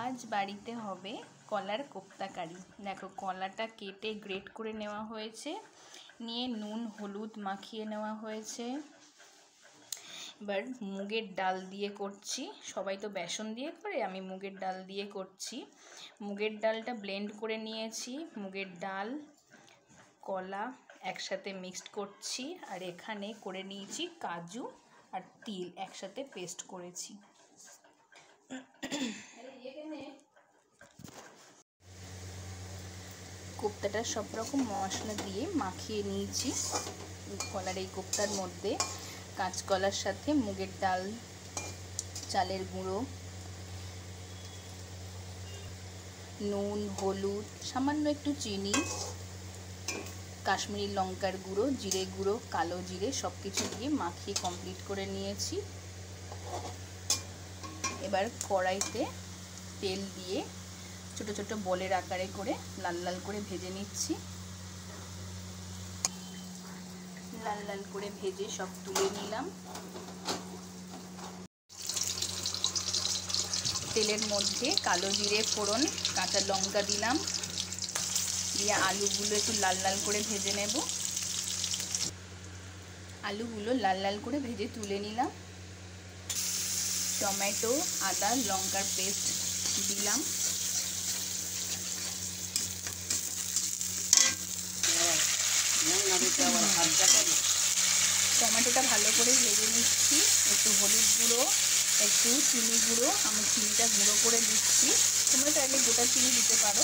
আজ বাড়িতে হবে কলার কোপ্তা কারি। দেখো কলাটা কেটে গ্রেট করে নেওয়া হয়েছে, নিয়ে নুন হলুদ মাখিয়ে নেওয়া হয়েছে। এবার মুগের ডাল দিয়ে করছি, সবাই তো বেসন দিয়ে করে, আমি মুগের ডাল দিয়ে করছি। মুগের ডালটা ব্লেন্ড করে নিয়েছি, মুগের ডাল কলা একসাথে মিক্সড করছি। আর এখানে করে নিয়েছি কাজু আর তিল একসাথে পেস্ট করেছি। কোপ্তাটা সব রকম মশলা দিয়ে মাখিয়ে নিয়েছি কলার এই কোপ্তার মধ্যে। কাঁচকলার সাথে মুগের ডাল, চালের গুঁড়ো, নুন হলুদ, সামান্য একটু চিনি, কাশ্মীরি লঙ্কার গুঁড়ো, জিরে গুঁড়ো, কালো জিরে সব কিছু দিয়ে মাখিয়ে কমপ্লিট করে নিয়েছি। এবার কড়াইতে তেল দিয়ে ছোট ছোট বলের আকারে করে লাল লাল করে ভেজে নিচ্ছি। লাল লাল করে ভেজে সব তুলে নিলাম। তেলের মধ্যে কালো জিরে ফোড়ন, কাঁচা লঙ্কা দিলাম, দিয়ে আলুগুলো একটু লাল লাল করে ভেজে নেব। আলুগুলো লাল লাল করে ভেজে তুলে নিলাম। টমেটো, আদা, লঙ্কার পেস্ট দিলাম। টমেটোটা ভালো করে ভেজে নিচ্ছি। একটু হলুদ গুঁড়ো, একটু চিনি গুঁড়ো, আমি চিনিটা গুঁড়ো করে দিচ্ছি, তোমরা চাইলে গোটা চিনি দিতে পারো।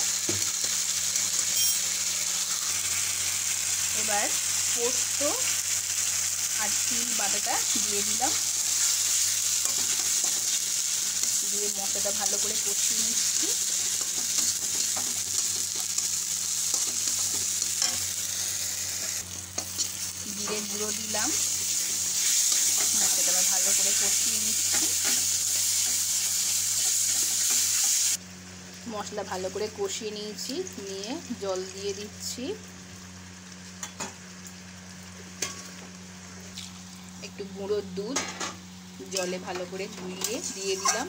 এবার পোস্ত আর তিল বাটাটা দিয়ে দিলাম, দিয়ে মশলাটা ভালো করে কষিয়ে নিচ্ছি। জিরে গুঁড়ো দিলাম, মশলাটা ভালো করে কষিয়ে নিচ্ছি। মশলা ভালো করে কষিয়ে নিয়েছি, নিয়ে জল দিয়ে দিচ্ছি। একটু গুঁড়ো দুধ জলে ভালো করে গুলিয়ে দিয়ে দিলাম।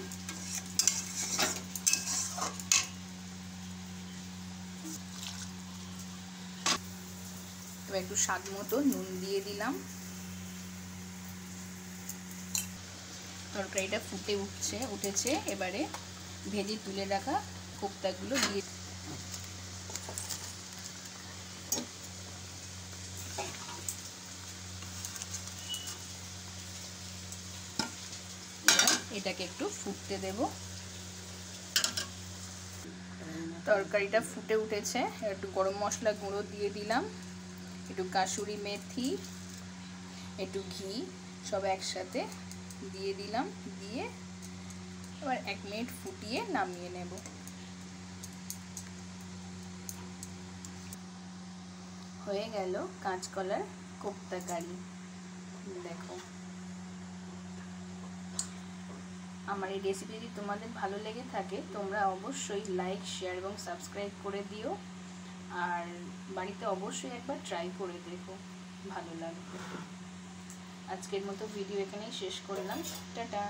এবার একটু স্বাদ মতো নুন দিয়ে দিলাম। তরকারিটা ফুটে উঠেছে। এবারে ভেজে তুলে রাখা কোপ্তাগুলো দিয়ে এটাকে একটু ফুটতে দেব। তরকারিটা ফুটে উঠেছে, একটু গরম মশলা গুঁড়ো দিয়ে দিলাম, একটু কাসুরি মেথি, একটু ঘি সব একসাথে দিয়ে দিলাম। দিয়ে এবার 1 মিনিট ফুটিয়ে নামিয়ে নেব। হয়ে গেল কাঁচকলার কোপ্তা কারি। দেখো, আমার এই রেসিপি যদি তোমাদের ভালো লেগে থাকে তোমরা অবশ্যই লাইক, শেয়ার এবং সাবস্ক্রাইব করে দিও। আর বাড়িতে অবশ্যই একবার ট্রাই করে দেখো, ভালো লাগবে। আজকের মতো ভিডিও এখানেই শেষ করলাম। টাটা।